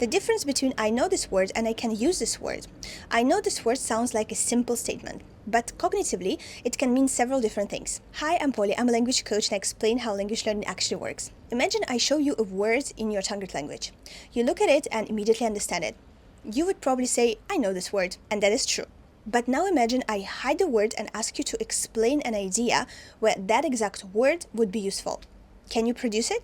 The difference between I know this word and I can use this word. I know this word sounds like a simple statement, but cognitively, it can mean several different things. Hi, I'm Polly. I'm a language coach and I explain how language learning actually works. Imagine I show you a word in your target language. You look at it and immediately understand it. You would probably say, I know this word, and that is true. But now imagine I hide the word and ask you to explain an idea where that exact word would be useful. Can you produce it?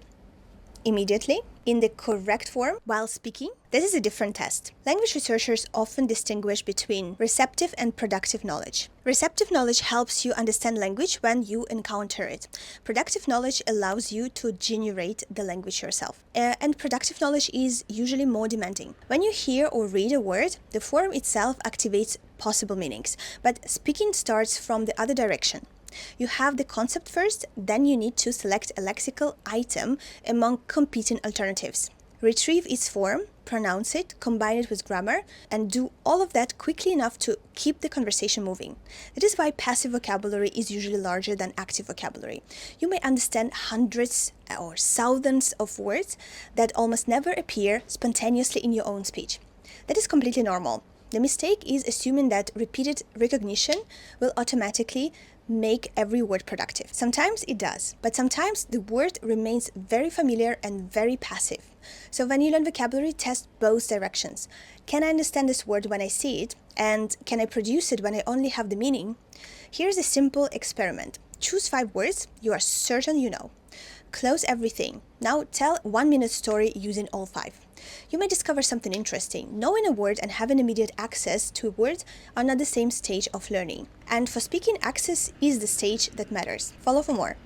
Immediately, in the correct form, while speaking? This is a different test. Language researchers often distinguish between receptive and productive knowledge. Receptive knowledge helps you understand language when you encounter it. Productive knowledge allows you to generate the language yourself. And productive knowledge is usually more demanding. When you hear or read a word, the form itself activates possible meanings, but speaking starts from the other direction. You have the concept first, then you need to select a lexical item among competing alternatives. Retrieve its form, pronounce it, combine it with grammar, and do all of that quickly enough to keep the conversation moving. That is why passive vocabulary is usually larger than active vocabulary. You may understand hundreds or thousands of words that almost never appear spontaneously in your own speech. That is completely normal. The mistake is assuming that repeated recognition will automatically make every word productive. Sometimes it does, but sometimes the word remains very familiar and very passive. So when you learn vocabulary, test both directions. Can I understand this word when I see it? And can I produce it when I only have the meaning? Here's a simple experiment. Choose 5 words you are certain you know. Close everything. Now tell 1-minute story using all 5. You may discover something interesting. Knowing a word and having immediate access to a word are not the same stage of learning. And for speaking, access is the stage that matters. Follow for more.